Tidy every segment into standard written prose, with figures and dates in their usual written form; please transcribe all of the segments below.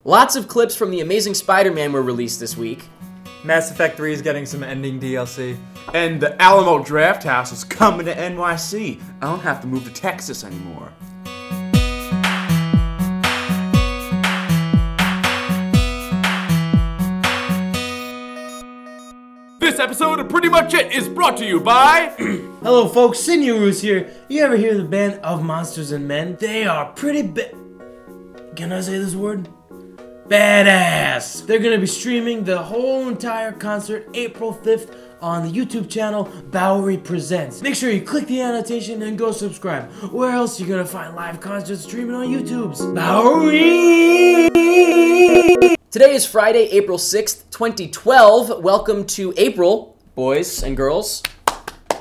Lots of clips from The Amazing Spider-Man were released this week. Mass Effect 3 is getting some ending DLC. And the Alamo Drafthouse is coming to NYC. I don't have to move to Texas anymore. This episode of Pretty Much It is brought to you by... Hello folks, Sinews here. You ever hear the band of Monsters and Men? They are pretty Can I say this word? Badass! They're gonna be streaming the whole entire concert April 5th on the YouTube channel Bowery Presents. Make sure you click the annotation and go subscribe. Where else are you gonna find live concerts streaming on YouTube's Bowery? Today is Friday, April 6th, 2012. Welcome to April, boys and girls.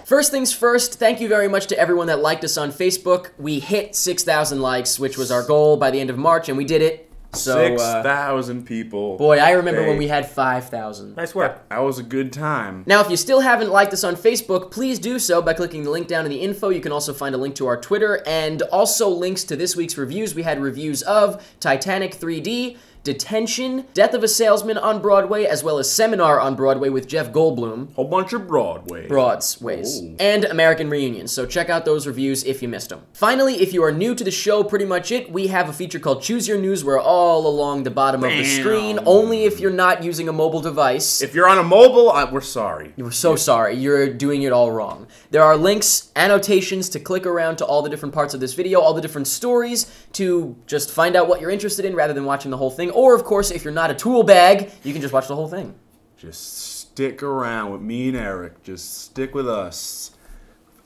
First things first, thank you very much to everyone that liked us on Facebook. We hit 6,000 likes, which was our goal by the end of March, and we did it. So, 6,000 people. Boy, I remember when we had 5,000. Nice work. That was a good time. Now, if you still haven't liked us on Facebook, please do so by clicking the link down in the info. You can also find a link to our Twitter and also links to this week's reviews. We had reviews of Titanic 3D, Detention, Death of a Salesman on Broadway, as well as Seminar on Broadway with Jeff Goldblum. Whole bunch of Broadways. And American Reunion. So check out those reviews if you missed them. Finally, if you are new to the show, Pretty Much It, we have a feature called Choose Your News. We're all along the bottom of the screen, only if you're not using a mobile device. If you're on a mobile, we're sorry. We're so sorry. You're doing it all wrong. There are links, annotations to click around to all the different parts of this video, all the different stories to just find out what you're interested in rather than watching the whole thing. Or, of course, if you're not a tool bag, you can just watch the whole thing. Just stick around with me and Eric. Just stick with us.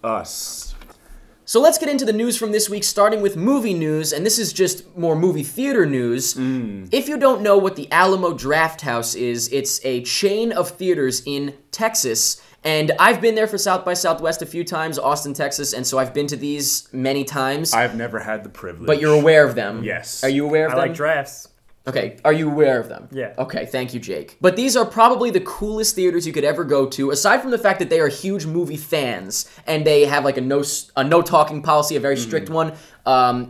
So let's get into the news from this week, starting with movie news, and this is just more movie theater news. If you don't know what the Alamo Drafthouse is, it's a chain of theaters in Texas. And I've been there for South by Southwest a few times, Austin, Texas, and so I've been to these many times. I've never had the privilege. But you're aware of them. Yes. Are you aware of them? I like drafts. Okay, are you aware of them? Yeah. Okay, thank you, Jake. But these are probably the coolest theaters you could ever go to, aside from the fact that they are huge movie fans, and they have like a no talking policy, a very strict one.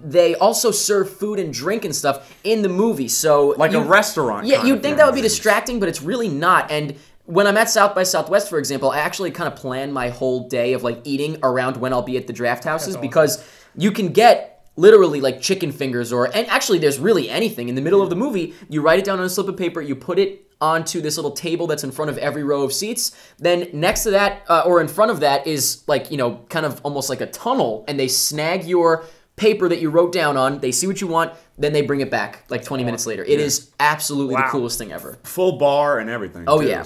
They also serve food and drink and stuff in the movie, so... Like a restaurant. Yeah, you'd think that would be distracting, but it's really not, and... When I'm at South by Southwest, for example, I actually kind of plan my whole day of like eating around when I'll be at the draft houses because you can get literally like chicken fingers and actually there's really anything in the middle of the movie. You write it down on a slip of paper, you put it onto this little table that's in front of every row of seats. Then next to that or in front of that is like, you know, kind of almost like a tunnel, and they snag your paper that you wrote down on, they see what you want, then they bring it back like 20 minutes later. It is absolutely the coolest thing ever. Full bar and everything. Oh, too, yeah.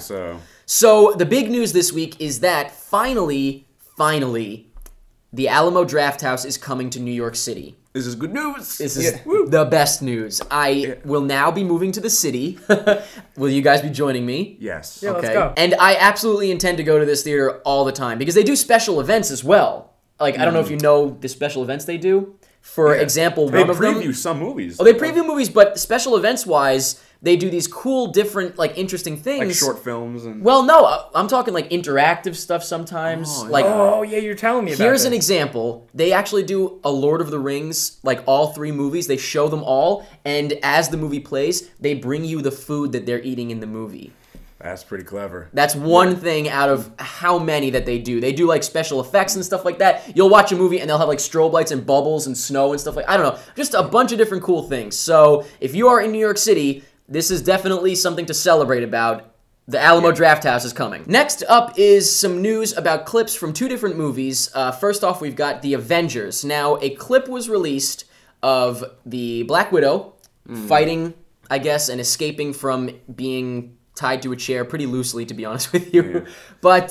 So the big news this week is that finally, the Alamo Drafthouse is coming to New York City. This is good news. This is the best news. I will now be moving to the city. Will you guys be joining me? Yes. Yeah, let's go. And I absolutely intend to go to this theater all the time because they do special events as well. Like, I don't know if you know the special events they do. For example, one of them... They preview some movies. Oh, they preview movies, but special events-wise, they do these cool, different, like, interesting things. Like short films and... Well, no, I'm talking, like, interactive stuff sometimes. Oh, yeah, you're telling me about Here's this. an example. They actually do a Lord of the Rings, like, all 3 movies. They show them all, and as the movie plays, they bring you the food that they're eating in the movie. That's pretty clever. That's one thing out of how many that they do. They do like special effects and stuff like that. You'll watch a movie and they'll have like strobe lights and bubbles and snow and stuff like, I don't know, just a bunch of different cool things. So if you are in New York City, this is definitely something to celebrate about. The Alamo Drafthouse is coming. Next up is some news about clips from 2 different movies. First off, we've got The Avengers. Now, a clip was released of the Black Widow fighting, I guess, and escaping from being tied to a chair pretty loosely, to be honest with you. But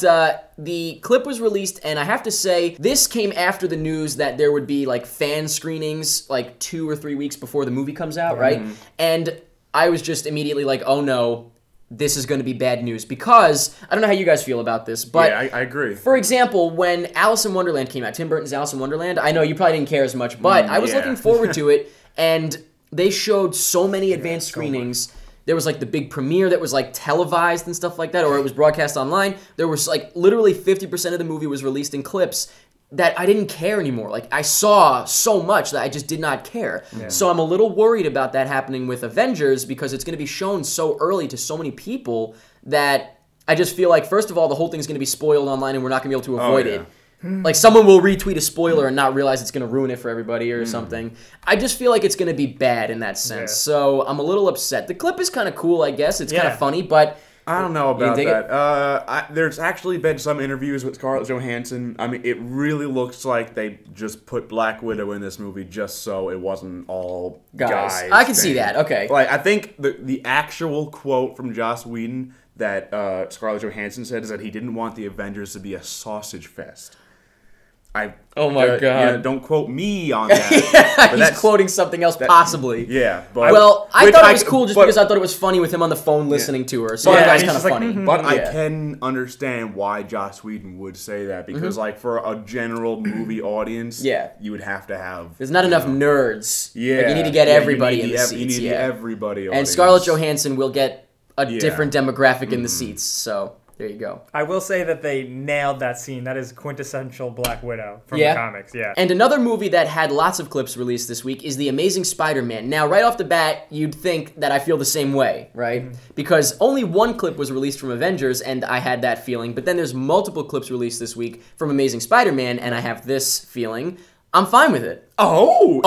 the clip was released, and I have to say, this came after the news that there would be like fan screenings like 2 or 3 weeks before the movie comes out, right? And I was just immediately like, oh no, this is going to be bad news, because I don't know how you guys feel about this, but yeah, I agree. For example, when Alice in Wonderland came out, Tim Burton's Alice in Wonderland, I know you probably didn't care as much, but I was looking forward to it, and they showed so many advanced screenings. There was like the big premiere that was like televised and stuff like that, or it was broadcast online. There was like literally 50% of the movie was released in clips that I didn't care anymore. Like, I saw so much that I just did not care. So I'm a little worried about that happening with Avengers because it's going to be shown so early to so many people that I just feel like, first of all, the whole thing's going to be spoiled online and we're not going to be able to avoid it. Like, someone will retweet a spoiler and not realize it's going to ruin it for everybody or something. I just feel like it's going to be bad in that sense. So I'm a little upset. The clip is kind of cool, I guess. It's kind of funny, but... I don't know about that. There's actually been some interviews with Scarlett Johansson. I mean, it really looks like they just put Black Widow in this movie just so it wasn't all guys. I can see that. Okay. Like, I think the actual quote from Joss Whedon that Scarlett Johansson said is that he didn't want the Avengers to be a sausage fest. Oh my God. Yeah, don't quote me on that. But he's quoting something else, possibly. Yeah. But, well, I thought it was cool just because I thought it was funny with him on the phone listening to her. So that was kind of funny. But I can understand why Joss Whedon would say that. Because, like, for a general movie audience, you would have to have... There's not enough nerds. Yeah. Like, you need to get everybody in the seats. You need everybody audience. And Scarlett Johansson will get a different demographic in the seats. So... there you go. I will say that they nailed that scene. That is quintessential Black Widow from the comics. Yeah. And another movie that had lots of clips released this week is The Amazing Spider-Man. Now, right off the bat, you'd think that I feel the same way, right? Because only one clip was released from Avengers, and I had that feeling. But then there's multiple clips released this week from Amazing Spider-Man, and I have this feeling. I'm fine with it. Oh!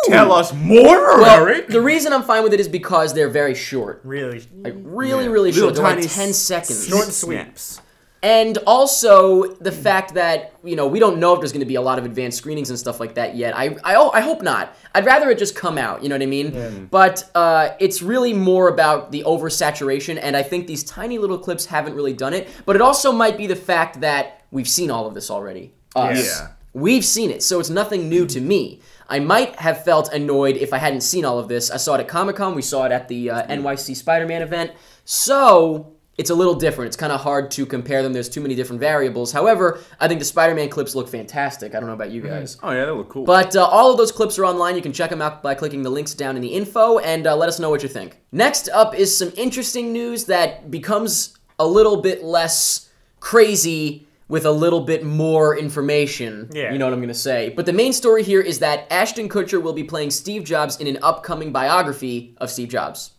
Tell us more, Eric! The reason I'm fine with it is because they're very short. Really? Like, really short. They're like 10 seconds. Short and sweeps. And also, the fact that, we don't know if there's going to be a lot of advanced screenings and stuff like that yet. I hope not. I'd rather it just come out, you know what I mean? Yeah. But it's really more about the oversaturation, and I think these tiny little clips haven't really done it. But it also might be the fact that we've seen all of this already. Yeah. We've seen it, so it's nothing new to me. I might have felt annoyed if I hadn't seen all of this. I saw it at Comic-Con. We saw it at the NYC Spider-Man event. So it's a little different. It's kind of hard to compare them. There's too many different variables. However, I think the Spider-Man clips look fantastic. I don't know about you guys. Oh, yeah, they look cool. But all of those clips are online. You can check them out by clicking the links down in the info, and let us know what you think. Next up is some interesting news that becomes a little bit less crazy with a little bit more information. Yeah. You know what I'm going to say. But the main story here is that Ashton Kutcher will be playing Steve Jobs in an upcoming biography of Steve Jobs.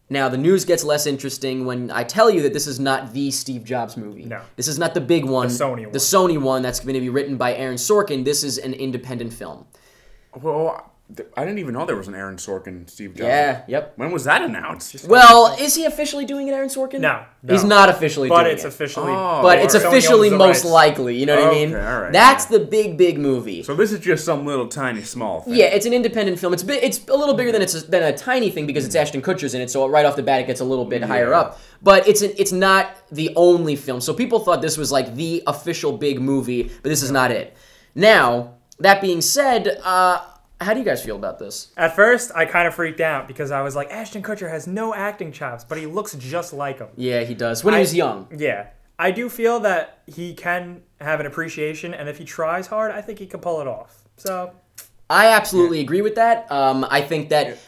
Now, the news gets less interesting when I tell you that this is not the Steve Jobs movie. No. This is not the big one. The Sony one. The Sony one that's going to be written by Aaron Sorkin. This is an independent film. Well, I didn't even know there was an Aaron Sorkin Steve Jobs. Yeah, yep. When was that announced? Well, is he officially doing it, Aaron Sorkin? No. He's not officially doing it. But it's officially... But it's officially most likely, you know what I mean? All right, That's the big movie. So this is just some little tiny small thing. Yeah, it's an independent film. It's a little bigger than a tiny thing because it's Ashton Kutcher's in it, so right off the bat it gets a little bit higher up. But it's not the only film. So people thought this was like the official big movie, but this is not it. Now, that being said, how do you guys feel about this? At first, I kind of freaked out because I was like, Ashton Kutcher has no acting chops, but he looks just like him. Yeah, he does. When he was young. Yeah. I do feel that he can have an appreciation, and if he tries hard, I think he can pull it off. So, I absolutely agree with that. I think that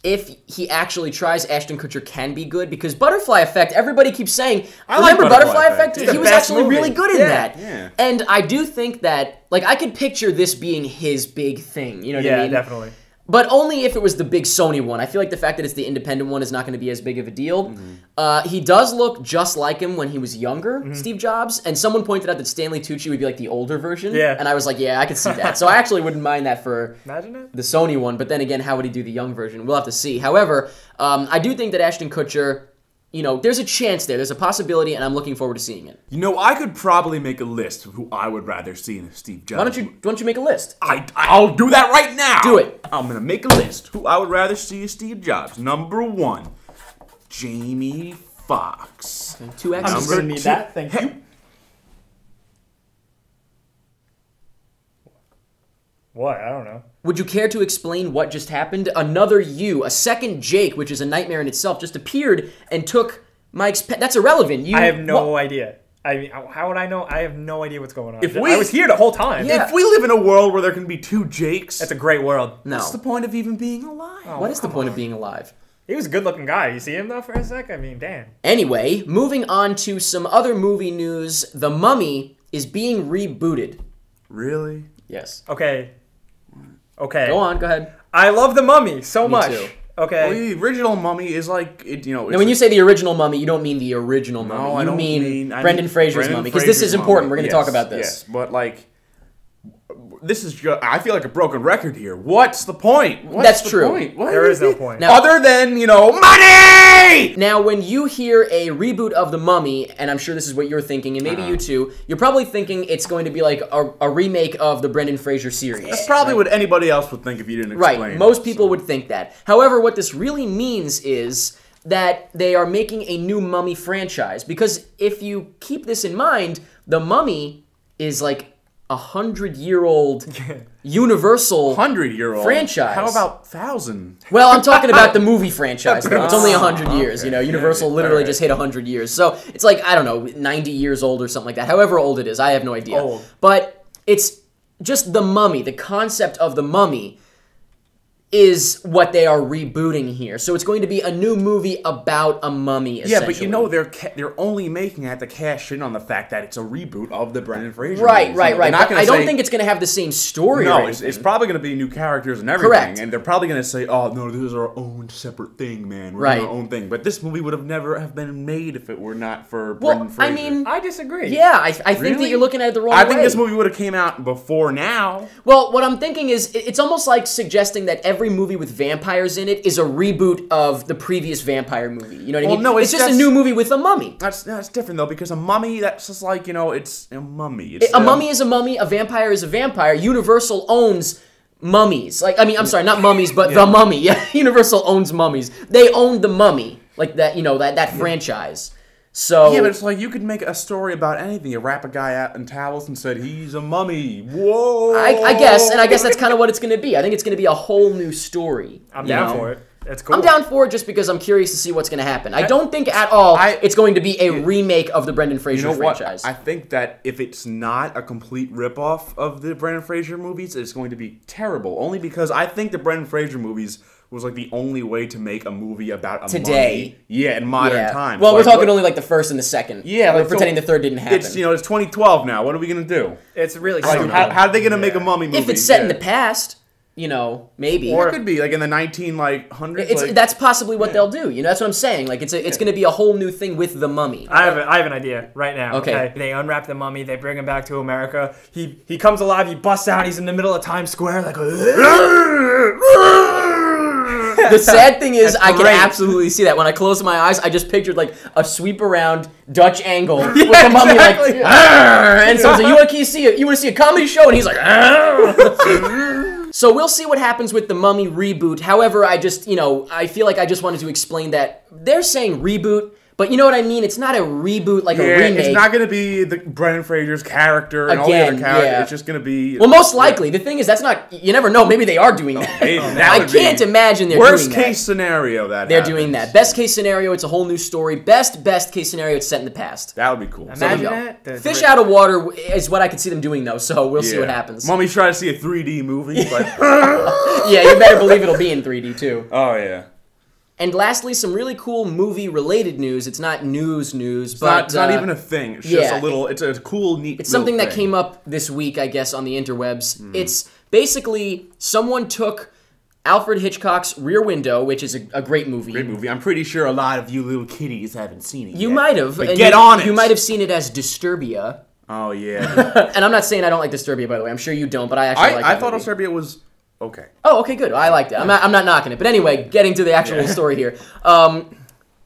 if he actually tries, Ashton Kutcher can be good because Butterfly Effect, everybody keeps saying, remember Butterfly Effect? He was actually really good in that. Yeah. And I do think that, like, I could picture this being his big thing, you know what I mean? Yeah, definitely. But only if it was the big Sony one. I feel like the fact that it's the independent one is not going to be as big of a deal. He does look just like him when he was younger, Steve Jobs. And someone pointed out that Stanley Tucci would be like the older version. Yeah. And I was like, yeah, I could see that. So I actually wouldn't mind that for Imagine it. the Sony one. But then again, how would he do the young version? We'll have to see. However, I do think that Ashton Kutcher, there's a chance there. There's a possibility, and I'm looking forward to seeing it. I could probably make a list of who I would rather see in a Steve Jobs. Why don't you make a list? I'll do that right now. Do it. I'm gonna make a list who I would rather see as Steve Jobs. Number 1, Jamie Foxx. 2 X's. I'm just going to need that. Thank you. What? I don't know. Would you care to explain what just happened? Another you, a second Jake, which is a nightmare in itself, just appeared and took Mike's pet. That's irrelevant. I have no idea. I mean, how would I know? I have no idea what's going on. I was here the whole time. Yeah. If we live in a world where there can be 2 Jakes, That's a great world. No. what's the point of even being alive? What is the point of being alive? He was a good-looking guy. You see him, though, for a sec? I mean, damn. Anyway, moving on to some other movie news. The Mummy is being rebooted. Really? Yes. Okay. Okay. Go on. Go ahead. I love The Mummy so much. too. Okay. Well, the original Mummy is like it's Now, when you say the original Mummy, you don't mean the original no, Mummy. I You don't mean I Brendan mean Fraser's Brendan Mummy, because this is Fraser's important. Mummy. We're going to Yes, talk about this. Yes, but like. This is just, I feel like a broken record here. What's the point? What's That's the true. Point? What There is no point. Now- Other than, money! Now, when you hear a reboot of The Mummy, and I'm sure this is what you're thinking, and maybe you too, you're probably thinking it's going to be like a remake of the Brendan Fraser series. That's probably what anybody else would think if you didn't explain Right, most it, people so. would think that. However, what this really means is that they are making a new Mummy franchise. Because if you keep this in mind, The Mummy is like 100-year-old Universal 100-year-old franchise. How about 1,000? Well, I'm talking about the movie franchise. Though. It's only 100 years. okay. Universal Yeah, literally alright. just hit 100 years. So it's like, I don't know, 90 years old or something like that. However old it is, I have no idea. Old. But it's just the Mummy. The concept of the Mummy is what they are rebooting here. So it's going to be a new movie about a mummy, essentially. Yeah, but they're only making it to cash in on the fact that it's a reboot of the Brendan Fraser Right. movies. They're But not gonna I don't say- think it's going to have the same story or No, anything. it's probably going to be new characters and everything. Correct. And they're probably going to say, oh, no, this is our own separate thing, man. We're Right. doing our own thing. But this movie would have never have been made if it were not for Well, Brendan Fraser. I mean, I disagree. yeah, I think that Really? you're looking at it the wrong way. I think this movie would have came out before now. Well, what I'm thinking is, it's almost like suggesting that every movie with vampires in it is a reboot of the previous vampire movie. You know what I Well, mean? no, it's just a that's- new movie with a mummy. That's different, though, because a mummy, that's just like, it's a mummy. It's, A mummy is a mummy, a vampire is a vampire. Universal owns mummies. I'm sorry, not mummies, but the mummy. Yeah, Universal owns mummies. They own the Mummy, like that, that franchise. So Yeah, but it's like you could make a story about anything. You wrap a guy out in towels and said, he's a mummy. Whoa! I guess that's kind of what it's going to be. I think it's going to be a whole new story. I'm you down know? for it. That's cool. I'm down for it just because I'm curious to see what's going to happen. I don't think at all it's going to be a remake of the Brendan Fraser franchise. I think that if it's not a complete ripoff of the Brendan Fraser movies, it's going to be terrible. Only because I think the Brendan Fraser movies was like the only way to make a movie about a Today. mummy. Yeah, in modern times. Well, we're Like, talking what- only like the first and the second. Yeah, we're like, pretending so the third didn't happen. It's it's 2012 now. What are we gonna do? It's really Like, stupid. how are they gonna make a mummy movie? if it's set in Yeah. the past, maybe. Or it could be like in the 1900s. That's possibly what they'll do. That's what I'm saying. Like it's going to be a whole new thing with the Mummy. I have an idea right now. Okay. They unwrap the mummy. They bring him back to America. He comes alive. He busts out. He's in the middle of Times Square like. The sad thing is, I can great. absolutely see that. When I close my eyes, I just pictured like a sweep around Dutch angle with Yeah, the Mummy exactly. like, "Arr!" And someone's like, you want to see a comedy show? And he's like, "Arr!" So we'll see what happens with the Mummy reboot. However, I feel like I just wanted to explain that they're saying reboot, but you know what I mean? It's not a reboot like a remake. It's not gonna be the Brendan Fraser's character and all the Again, other characters. yeah. It's just gonna be. Well, most likely. The thing is, that's not. You never know. Maybe they are doing that. Hey, that I would be can't imagine they're worst doing that. case scenario that They're happens. doing that. Best case scenario, it's a whole new story. Best case snenario, it's set in the past. That would be cool. There Imagine we go. that. Fish out of water is what I could see them doing, though. So we'll see what happens. Mommy's trying to see a 3D movie. Like, Yeah, you better believe it'll be in 3D too. oh yeah. And lastly, some really cool movie-related news. It's not news, but It's not even a thing. It's just yeah. a little. It's a cool, neat. It's something that thing. came up this week, I guess, on the interwebs. It's basically someone took Alfred Hitchcock's Rear Window, which is a great movie. Great movie. I'm pretty sure a lot of you little kiddies haven't seen it. You yet. might have. But and get you, on it. You might have seen it as Disturbia. Oh yeah. And I'm not saying I don't like Disturbia, by the way. I'm sure you don't, but I actually like I that thought movie. Serbia was okay. Oh, okay, good. I liked it. I'm not knocking it. But anyway, getting to the actual story here.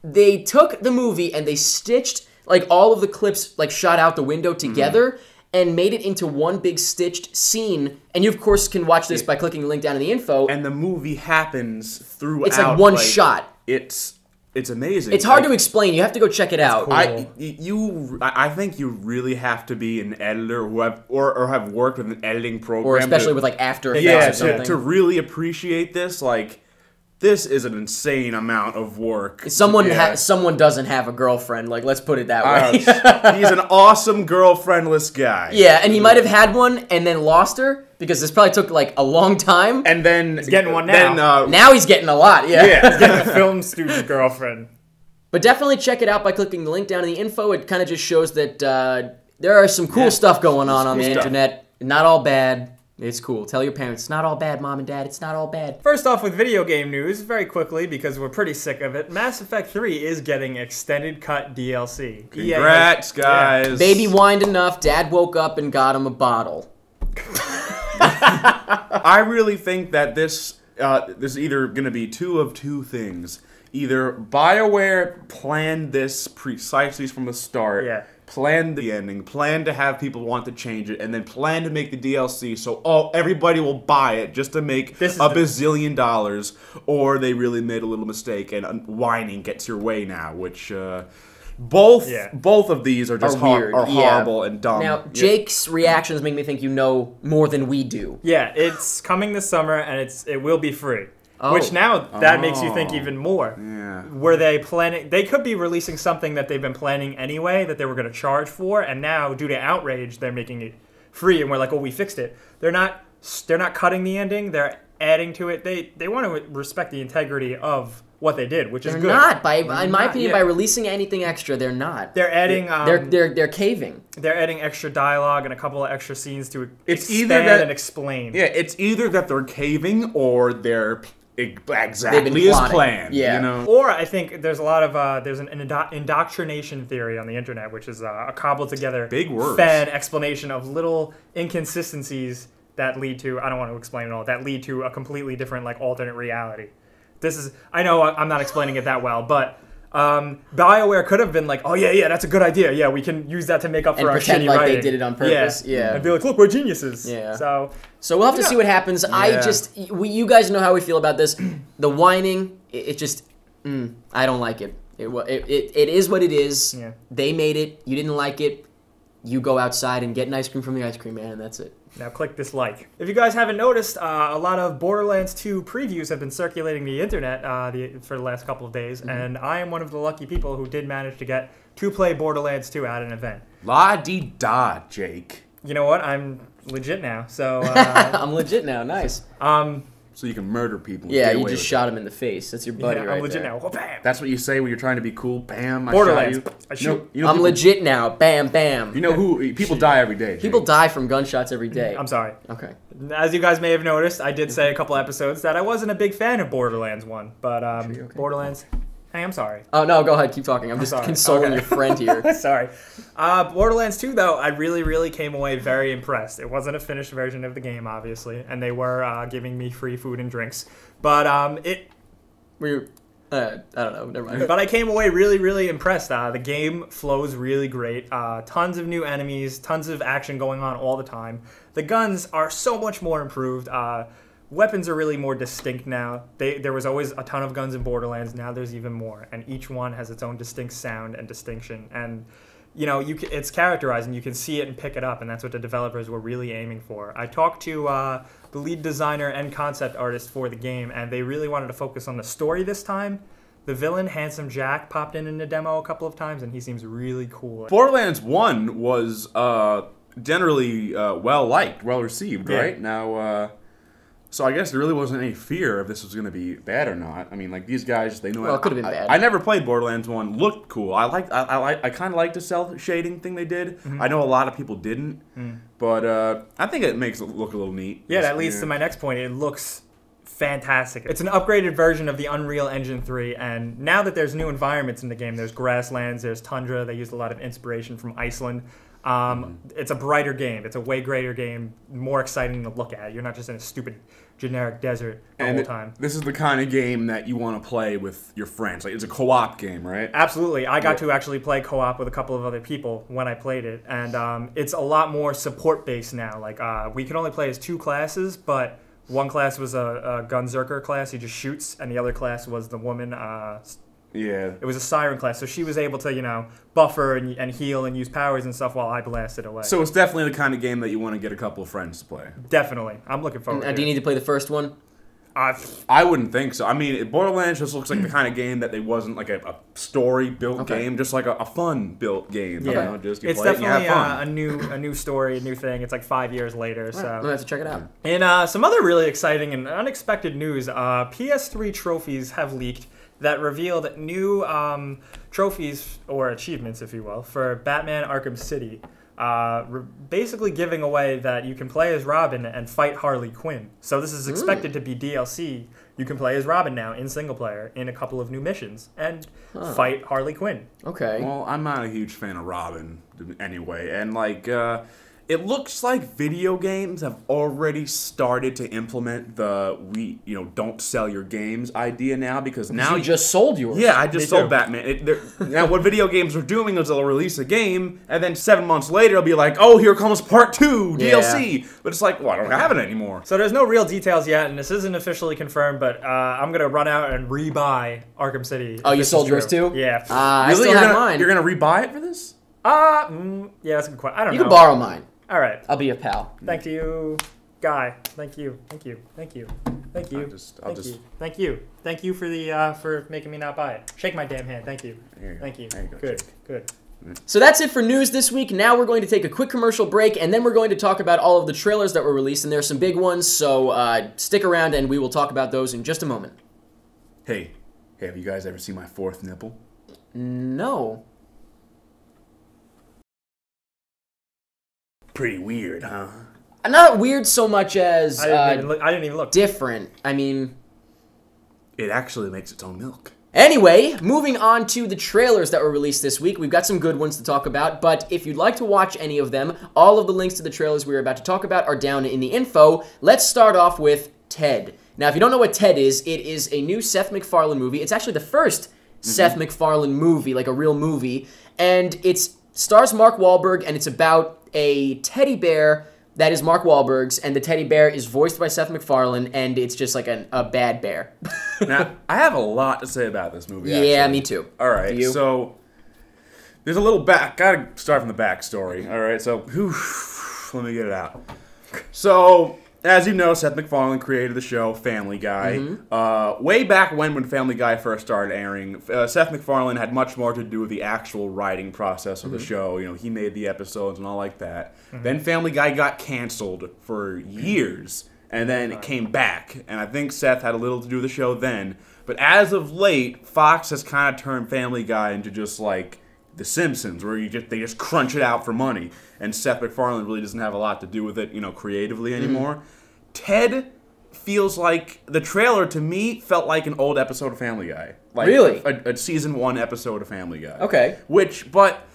They took the movie and they stitched like all of the clips like shot out the window together and made it into one big stitched scene. And you of course can watch this by clicking the link down in the info. And the movie happens throughout. It's like one shot. It's amazing. It's hard to explain. You have to go check it out. cool. I think you really have to be an editor who have worked with an editing program, Or especially with like After Effects yeah or something. to really appreciate this. Like this is an insane amount of work. Someone Yeah. someone doesn't have a girlfriend. Like let's put it that way. He's an awesome girlfriendless guy. Yeah, and he might have had one and then lost her because this probably took like a long time. And then he's getting one Then, Now he's getting a lot. yeah. Getting a film student girlfriend. But definitely check it out by clicking the link down in the info. It kind of just shows that there are some cool stuff going on the cool stuff. internet. Not all bad. It's cool. Tell your parents, it's not all bad, Mom and Dad. It's not all bad. First off, with video game news, very quickly, because we're pretty sick of it, Mass Effect 3 is getting extended cut DLC. Congrats, guys. Yeah. Baby whined enough. Dad woke up and got him a bottle. I really think that this is either going to be two of two things. Either BioWare planned this precisely from the start, planned the ending, planned to have people want to change it, and then planned to make the DLC so everybody will buy it just to make bazillion dollars, or they really made a little mistake and whining gets your way now, which both of these are just horrible and dumb. Now, Jake's reactions make me think you know more than we do. Yeah, it's coming this summer, and it will be free. Which now, that makes you think even more. Yeah. Were they planning... They could be releasing something that they've been planning anyway, that they were going to charge for, and now, due to outrage, they're making it free, and we're like, oh, we fixed it. They're not cutting the ending, they're adding to it. They want to respect the integrity of what they did, which is good. They're not. In my opinion, by releasing anything extra, they're not. They're adding... They're caving. They're adding extra dialogue and a couple of extra scenes to expand and explain. Yeah, it's either that they're caving or they're... exactly as planned. Yeah. You know? Or I think there's a lot of there's an indoctrination theory on the internet, which is a cobbled together big words fan explanation of little inconsistencies that lead to, I don't want to explain it all, that lead to a completely different alternate reality. I know I'm not explaining it that well, but BioWare could have been like, oh yeah, that's a good idea. Yeah, we can use that to make up for our shitty like writing. They did it on purpose. Yeah. And be like, look, we're geniuses. Yeah. So we'll have to see what happens. Yeah. You guys know how we feel about this. The whining, it just, I don't like it. It is what it is. Yeah. They made it. You didn't like it. You go outside and get an ice cream from the ice cream man, and that's it. Now click dislike. If you guys haven't noticed, a lot of Borderlands 2 previews have been circulating the internet for the last couple of days, and I am one of the lucky people who did manage to get to play Borderlands 2 at an event. La-dee-da, Jake. You know what? I'm legit now, so... I'm legit now, nice. So you can murder people. Yeah, you just shot him in the face. That's your buddy right there. I'm legit now. Bam. That's what you say when you're trying to be cool. Bam, Borderlands. I shot you. I'm legit now. Bam, bam. You know who? People die every day. Jake. People die from gunshots every day. I'm sorry. Okay. As you guys may have noticed, I did say a couple episodes that I wasn't a big fan of Borderlands 1, but okay. Borderlands... Hey, I'm sorry. Oh, no, go ahead. Keep talking. I'm just consoling your friend here. Sorry. Borderlands 2, though, I really, really came away very impressed. It wasn't a finished version of the game, obviously, and they were giving me free food and drinks. But I don't know. Never mind. But I came away really, really impressed. The game flows really great. Tons of new enemies, tons of action going on all the time. The guns are so much more improved. Weapons are really more distinct now. There was always a ton of guns in Borderlands. Now there's even more, and each one has its own distinct sound and distinction. And it's characterized, and you can see it and pick it up, and that's what the developers were really aiming for. I talked to the lead designer and concept artist for the game, and they really wanted to focus on the story this time. The villain, Handsome Jack, popped in the demo a couple of times, and he seems really cool. Borderlands 1 was generally well-liked, well-received, right? Now... So I guess there really wasn't any fear if this was going to be bad or not. I mean, like these guys, they know. Well, it could have been bad. I never played Borderlands 1. Looked cool. I kind of liked the cell shading thing they did. Mm-hmm. I know a lot of people didn't, but I think it makes it look a little neat. Yeah, that leads to my next point. It looks fantastic. It's an upgraded version of the Unreal Engine 3, and now that there's new environments in the game, there's grasslands, there's tundra. They used a lot of inspiration from Iceland. It's a brighter game. It's a way greater game, more exciting to look at. You're not just in a stupid generic desert the whole time. This is the kind of game that you want to play with your friends. Like, it's a co-op game, right? Absolutely. I got to actually play co-op with a couple of other people when I played it, and it's a lot more support-based now. Like, we could only play as 2 classes, but one class was a Gunzerker class. He just shoots, and the other class was the woman, it was a siren class, so she was able to, buffer and heal and use powers and stuff while I blasted away. So it's definitely the kind of game that you want to get a couple of friends to play. Definitely. I'm looking forward to it. Do you need to play the first one? I wouldn't think so. I mean, Borderlands just looks like the kind of game that they wasn't like a story-built game, just like a fun-built game. Yeah. Just it's play it definitely and you have fun. a new story, a new thing. It's like 5 years later. So I'm going to have to check it out. In some other really exciting and unexpected news, PS3 trophies have leaked that revealed new trophies, or achievements, if you will, for Batman Arkham City. basically giving away that you can play as Robin and fight Harley Quinn. So this is expected to be DLC. You can play as Robin now in single player in a couple of new missions and fight Harley Quinn. Okay. Well, I'm not a huge fan of Robin anyway, and like it looks like video games have already started to implement the don't sell your games idea now, because now you just sold yours. Yeah, I just Me sold too. Batman. Now what video games are doing is they'll release a game, and then 7 months later it'll be like, oh, here comes part 2 DLC. But it's like, well, I don't have it anymore. So there's no real details yet, and this isn't officially confirmed, but I'm going to run out and rebuy Arkham City. Oh, you sold yours too? Yeah. I Really? still You're have gonna, mine. You're gonna rebuy it for this? Yeah, that's a good question. I don't know. You can borrow mine. All right. I'll be a pal. Thank you, Guy. Thank you. Thank you. Thank you. Thank you. Thank you. Thank you for the for making me not buy it. Shake my damn hand. Thank you. There you go. Thank you. There you go, Good. Jake. Good. So that's it for news this week. Now we're going to take a quick commercial break, and then we're going to talk about all of the trailers that were released, and there are some big ones, so stick around and we will talk about those in just a moment. Hey, have you guys ever seen my 4th nipple? No. Pretty weird, huh? Not weird so much as I didn't even look. different. I mean... It actually makes its own milk. Anyway, moving on to the trailers that were released this week. We've got some good ones to talk about, but if you'd like to watch any of them, all of the links to the trailers we're about to talk about are down in the info. Let's start off with Ted. Now, if you don't know what Ted is, it is a new Seth MacFarlane movie. It's actually the first Seth MacFarlane movie, like a real movie, and it stars Mark Wahlberg, and it's about a teddy bear that is Mark Wahlberg's, and the teddy bear is voiced by Seth MacFarlane, and it's just like a bad bear. Now, I have a lot to say about this movie, Yeah, actually. me too. All right, Do you? so there's a little gotta start from the backstory. All right, so let me get it out. So, as you know, Seth MacFarlane created the show Family Guy. Way back when Family Guy first started airing, Seth MacFarlane had much more to do with the actual writing process of the show. You know, he made the episodes and all like that. Then Family Guy got canceled for years, and then it came back. And I think Seth had a little to do with the show then. But as of late, Fox has kind of turned Family Guy into just like The Simpsons, where they just crunch it out for money. And Seth MacFarlane really doesn't have a lot to do with it, creatively anymore. Ted feels like, the trailer to me felt like an old episode of Family Guy. Like Really? A season 1 episode of Family Guy. Okay. But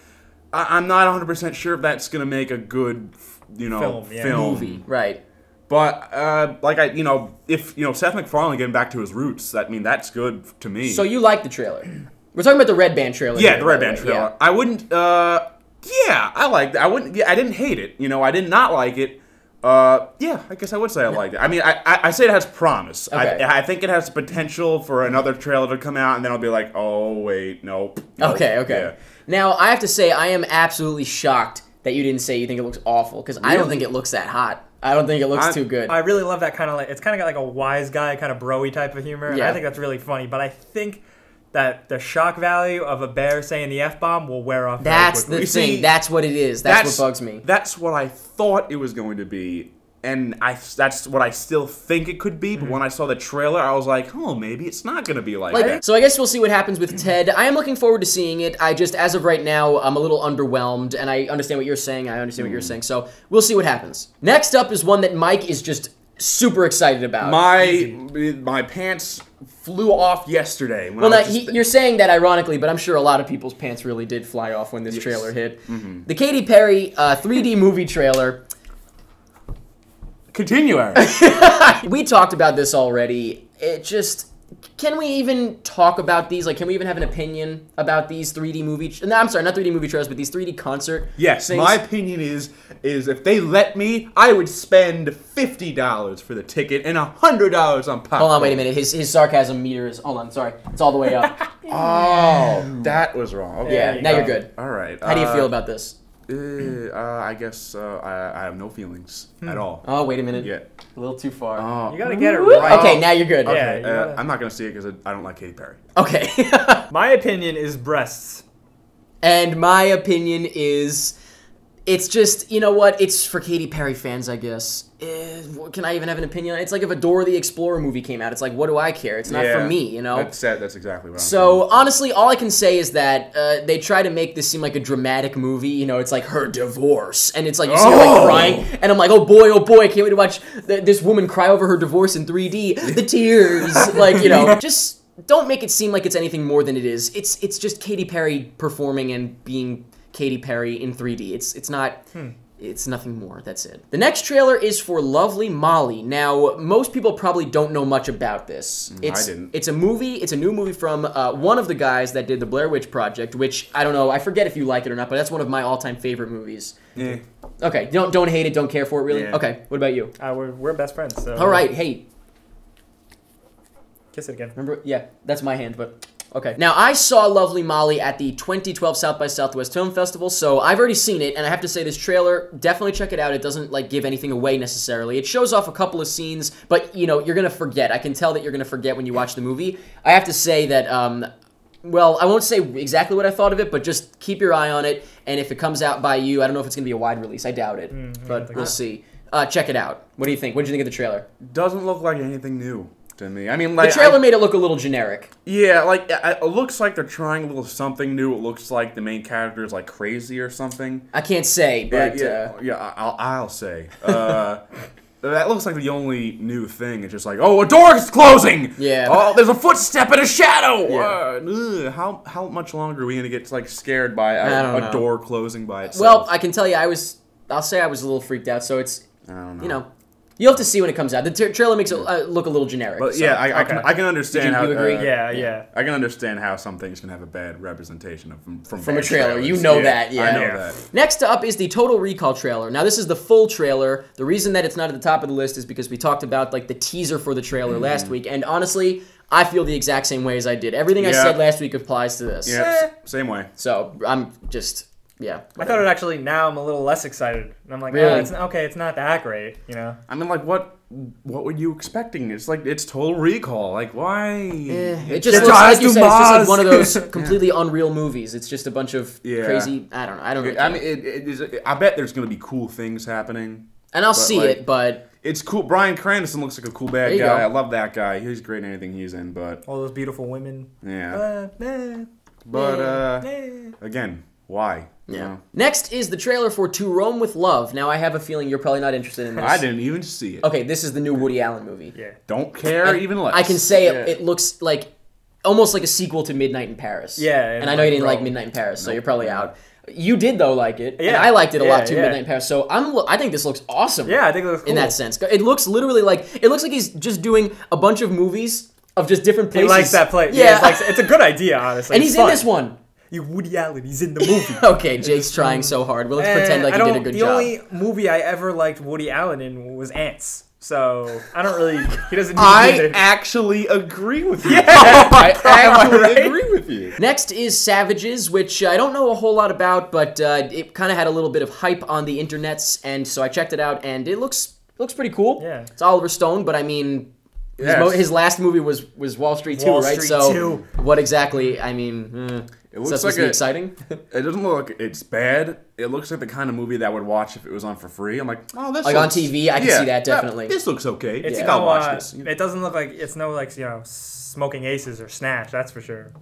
I'm not 100% sure if that's going to make a good, film. Movie, right. But if Seth MacFarlane getting back to his roots, that's good to me. So you like the trailer? We're talking about the Red Band trailer. Yeah, here, the by Red Band way. trailer. Yeah. I wouldn't. Yeah, I liked it. I didn't hate it. I did not like it. Yeah, I guess I would say I liked it. I mean, I say it has promise. Okay. I think it has potential for another trailer to come out, and then I'll be like, oh wait, nope. Okay. Yeah. Now, I have to say, I am absolutely shocked that you didn't say you think it looks awful, because I don't Really? think it looks that hot. I don't think it looks too good. I really love that kind of it's kind of got like a wise guy, kind of bro-y type of humor. And Yeah. I think that's really funny. But I think that the shock value of a bear saying the F-bomb will wear off very That's quickly. the You thing. see, That's what it is. That's what bugs me. That's what I thought it was going to be. And that's what I still think it could be. But when I saw the trailer, I was like, oh, maybe it's not going to be like that. So I guess we'll see what happens with Ted. I am looking forward to seeing it. I just, as of right now, I'm a little underwhelmed, and I understand what you're saying. I understand what you're saying. So we'll see what happens. Next up is one that Mike is just super excited about. My pants flew off yesterday. When Well, I now, was just- you're saying that ironically, but I'm sure a lot of people's pants really did fly off when this trailer hit. The Katy Perry 3D movie trailer. Continue, Aaron. We talked about this already. It just... Can we even talk about these? Like, can we even have an opinion about these 3D movie... No, I'm sorry, not 3D movie trailers, but these 3D concert Yes, things? my opinion is if they let me, I would spend $50 for the ticket and $100 on popcorn. Hold on, wait a minute. His sarcasm meter is... Hold on, sorry. It's all the way up. Oh, that was wrong. Okay. Yeah, you now go. you're good. All right. How do you feel about this? I guess I have no feelings at all. Oh, wait a minute. Yeah. A little too far. Oh. You gotta get it right. Okay, now you're good. Yeah, Okay, you gotta- I'm not gonna see it because I don't like Katy Perry. Okay. My opinion is breasts. And my opinion is... It's just, you know what? It's for Katy Perry fans, I guess. Can I even have an opinion on it? It's like if a Dora the Explorer movie came out. It's like, what do I care? It's not for me, you know? That's exactly what I'm saying. So, honestly, all I can say is that they try to make this seem like a dramatic movie. You know, it's like her divorce. And it's like, you see her like crying. And I'm like, oh boy, I can't wait to watch this woman cry over her divorce in 3D. The tears. Like, you know, just don't make it seem like it's anything more than it is. It's just Katy Perry performing and being Katy Perry in 3D. It's not... It's nothing more. That's it. The next trailer is for Lovely Molly. Now, most people probably don't know much about this. I didn't. It's a movie. It's a new movie from one of the guys that did the Blair Witch Project, which, I don't know, I forget if you like it or not, but that's one of my all-time favorite movies. Yeah. Okay, don't hate it, don't care for it, really? Yeah. Okay, what about you? We're best friends, so... All right, hey. Kiss it again. Remember? Yeah, that's my hand, but... Okay. Now, I saw Lovely Molly at the 2012 South by Southwest Film Festival, so I've already seen it, and I have to say this trailer, definitely check it out. It doesn't, like, give anything away necessarily. It shows off a couple of scenes, but, you know, you're going to forget. I can tell that you're going to forget when you watch the movie. I have to say that, well, I won't say exactly what I thought of it, but just keep your eye on it, and if it comes out by you, I don't know if it's going to be a wide release. I doubt it, but we'll see. Check it out. What do you think? What did you think of the trailer? Doesn't look like anything new to me. I mean, like... The trailer made it look a little generic. Yeah, like, it looks like they're trying a little something new. It looks like the main character is, like, crazy or something. I can't say, but... I'll say. That looks like the only new thing. It's just like, oh, a door is closing! Yeah. Oh, there's a footstep and a shadow! Yeah. How much longer are we going to get, like, scared by a door closing by itself? Well, I can tell you, I'll say I was a little freaked out, so it's, I don't know. you know... You'll have to see when it comes out. The trailer makes it look a little generic. But so. yeah, I can understand how... You agree? Yeah. I can understand how some things can have a bad representation from a trailer. trailers. You know that, yeah. I know that. Next up is the Total Recall trailer. Now, this is the full trailer. The reason that it's not at the top of the list is because we talked about like the teaser for the trailer last week. And honestly, I feel the exact same way as I did. Everything I said last week applies to this. Yeah, same way. So, I'm just... Yeah. I thought it actually, now I'm a little less excited. And I'm like, really? It's not that great, you know? I mean, like, what were you expecting? It's like, it's Total Recall. Like, why? It just looks like you said, it's just like one of those completely unreal movies. It's just a bunch of crazy, I don't know. I mean, I bet there's going to be cool things happening. And I'll see it, but... It's cool. Bryan Cranston looks like a cool bad guy. I love that guy. He's great in anything he's in, but... All those beautiful women. Yeah. Again, why? Yeah. Next is the trailer for To Rome with Love. Now, I have a feeling you're probably not interested in this. I didn't even see it. Okay, this is the new Woody Allen movie. Yeah. Don't care even less. I can say it looks like almost like a sequel to Midnight in Paris. Yeah. And I know you didn't like Midnight in Paris, so you're probably out. You did, though, like it. Yeah. And I liked it a lot, too, Midnight in Paris. So I think this looks awesome. Yeah, I think it looks cool. In that sense. It looks literally like... It looks like he's just doing a bunch of movies of just different places. He likes that place. Yeah. It's a good idea, honestly. And he's in this one. Woody Allen, he's in the movie. Okay, Jake's trying so hard. Well, let's pretend like he did a good job. The only movie I ever liked Woody Allen in was Ants. So, I don't really... He doesn't need I actually agree with you. Yeah. I actually agree with you. Next is Savages, which I don't know a whole lot about, but it kind of had a little bit of hype on the internets, and so I checked it out, and it looks pretty cool. Yeah. It's Oliver Stone, but I mean... His last movie was Wall Street 2, right? So, what exactly, I mean... It looks like exciting. It doesn't look like it's bad. It looks like the kind of movie that I would watch if it was on for free. I'm like, oh, this like looks, on TV. I can see that definitely. This looks okay. It's I'll watch this. It doesn't look like Smoking Aces or Snatch. That's for sure.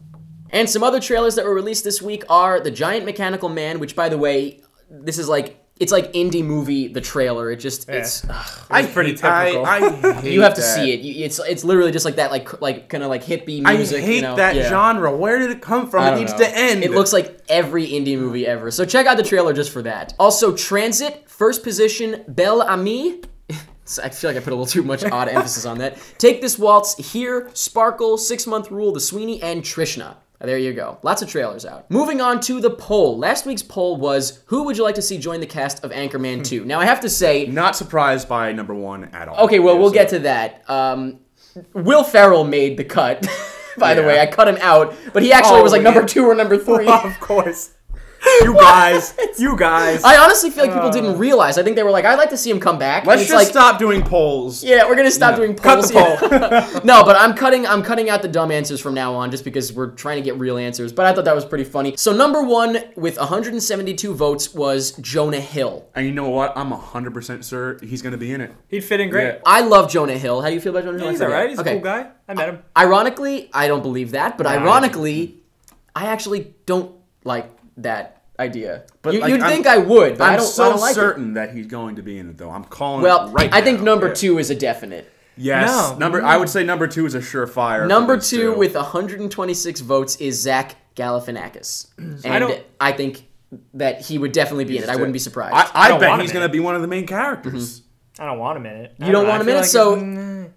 And some other trailers that were released this week are The Giant Mechanical Man, which, by the way, this is like. It's like indie movie, the trailer. It just, it's pretty typical. I hate you have to see it. It's literally just like that, like kind of like hippie music. I hate that genre. Where did it come from? It needs to end. It looks like every indie movie ever. So check out the trailer just for that. Also, Transit, First Position, Belle Amie. I feel like I put a little too much odd emphasis on that. Take This Waltz, Here, Sparkle, 6 Month Rule, The Sweeney, and Trishna. There you go. Lots of trailers out. Moving on to the poll. Last week's poll was, who would you like to see join the cast of Anchorman 2? Now, I have to say... Not surprised by number 1 at all. Okay, well, we'll get to that. Will Ferrell made the cut, by the way. I cut him out, but he actually was like number 2 or number 3. Well, of course. You guys. I honestly feel like people didn't realize. I think they were like, I'd like to see him come back. Let's And just it's like, stop doing polls. yeah, we're gonna stop doing polls. Cut the poll. No, but I'm cutting out the dumb answers from now on just because we're trying to get real answers. But I thought that was pretty funny. So number 1 with 172 votes was Jonah Hill. And you know what? I'm 100% sure he's going to be in it. He'd fit in great. Yeah. I love Jonah Hill. How do you feel about Jonah Hill? He's alright. He's a cool guy. I met him. Ironically, I don't believe that, but ironically, I actually don't like that idea. But you'd think I would, but I don't like it. certain that he's going to be in it, though. I'm calling Well, it right now. I think number 2 is a definite. Yes. No. I would say number 2 is a surefire. Number 2 with 126 votes is Zach Galifianakis. And I think that he would definitely be in it. I wouldn't be surprised. I bet he's going to be one of the main characters. I don't want him in it. You don't want him in it? Like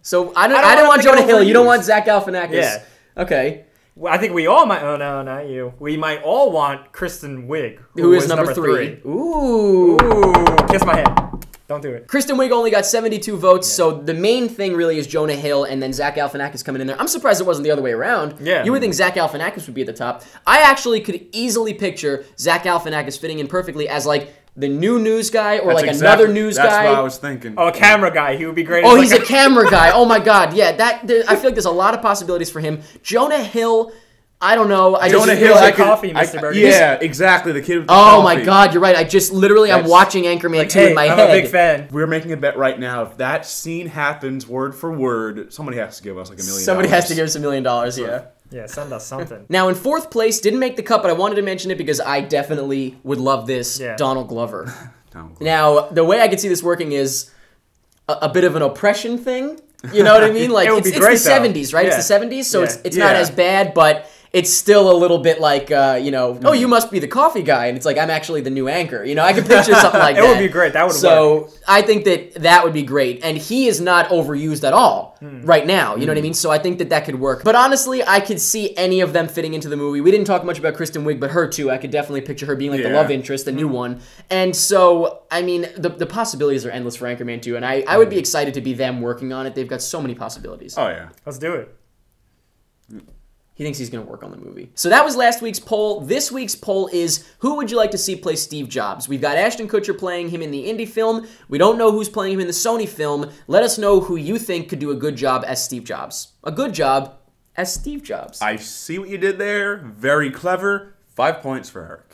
so I don't want Jonah Hill. You don't want Zach Galifianakis. Yeah. Okay. Well, I think we all might. Oh no, not you. We might all want Kristen Wiig, who is number 3. Ooh. Kiss my hand. Don't do it. Kristen Wiig only got 72 votes, so the main thing really is Jonah Hill and then Zach Galifianakis coming in there. I'm surprised it wasn't the other way around. Yeah. You would think Zach Galifianakis would be at the top. I actually could easily picture Zach Galifianakis fitting in perfectly as like the new news guy or another news guy. That's what I was thinking. Oh, a camera guy. He would be great. Oh, he's a camera guy. Oh my God. Yeah, I feel like there's a lot of possibilities for him. Jonah Hill, I don't know. Jonah Hill, coffee, Mr. Burger. Yeah, exactly. The kid with the Oh coffee. my God, you're right. I'm watching Anchorman 2 in my head. I'm a big fan. We're making a bet right now. If that scene happens word for word, somebody has to give us like $1 million. Somebody has to give us $1 million, yeah. Yeah, send us something. Now, in 4th place, didn't make the cut, but I wanted to mention it because I definitely would love this, Donald Glover. Now, the way I could see this working is a bit of an oppression thing. You know what I mean? Like it's the 70s, right? Yeah. It's the 70s, so it's not as bad, but it's still a little bit like, oh, you must be the coffee guy, and it's like, I'm actually the new anchor. You know, I could picture something like that. It would be great. That would work. So I think that would be great, and he is not overused at all right now. You know what I mean? So I think that could work. But honestly, I could see any of them fitting into the movie. We didn't talk much about Kristen Wiig, but her too. I could definitely picture her being like the love interest, the new one. And so, I mean, the possibilities are endless for Anchorman 2, and I would be excited to be them working on it. They've got so many possibilities. Oh, yeah. Let's do it. He thinks he's going to work on the movie. So that was last week's poll. This week's poll is, who would you like to see play Steve Jobs? We've got Ashton Kutcher playing him in the indie film. We don't know who's playing him in the Sony film. Let us know who you think could do a good job as Steve Jobs. A good job as Steve Jobs. I see what you did there. Very clever. 5 points for Eric.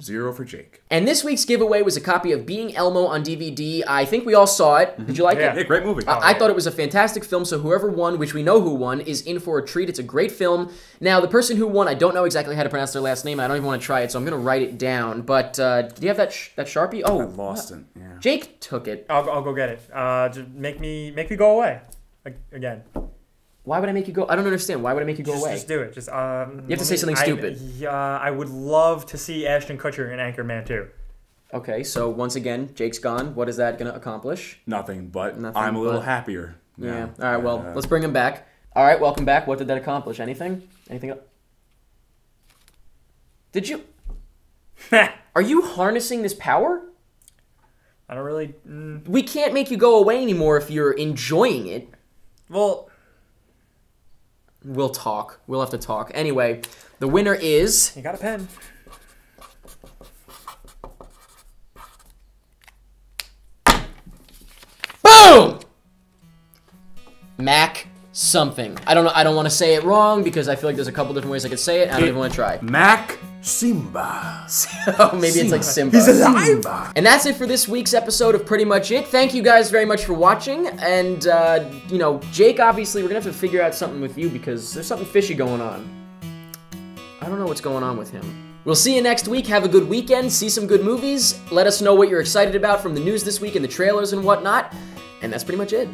0 for Jake. And this week's giveaway was a copy of Being Elmo on DVD. I think we all saw it. Did you like it? Yeah, great movie. I thought it was a fantastic film, so whoever won, which we know who won, is in for a treat. It's a great film. Now, the person who won, I don't know exactly how to pronounce their last name. I don't even want to try it, so I'm going to write it down. But do you have that Sharpie? Oh, I lost it. Yeah. Jake took it. I'll go get it. Just make me go away again. Why would I make you go? I don't understand. Why would I make you go away? Just do it. Just you have to say something stupid. I would love to see Ashton Kutcher in Anchorman 2. Okay, so once again, Jake's gone. What is that going to accomplish? Nothing, but I'm a little happier. Yeah. All right, well, let's bring him back. All right, welcome back. What did that accomplish? Anything? Anything else? Did you... Are you harnessing this power? I don't really... We can't make you go away anymore if you're enjoying it. Well... We'll talk. We'll have to talk. Anyway, the winner is... You got a pen. Boom! Mac something. I don't want to say it wrong because I feel like there's a couple different ways I could say it. I don't even want to try. Mac Simba. Oh, maybe it's like Simba. He's alive. And that's it for this week's episode of Pretty Much It. Thank you guys very much for watching. And, you know, Jake, obviously, we're going to have to figure out something with you because there's something fishy going on. I don't know what's going on with him. We'll see you next week. Have a good weekend. See some good movies. Let us know what you're excited about from the news this week and the trailers and whatnot. And that's pretty much it.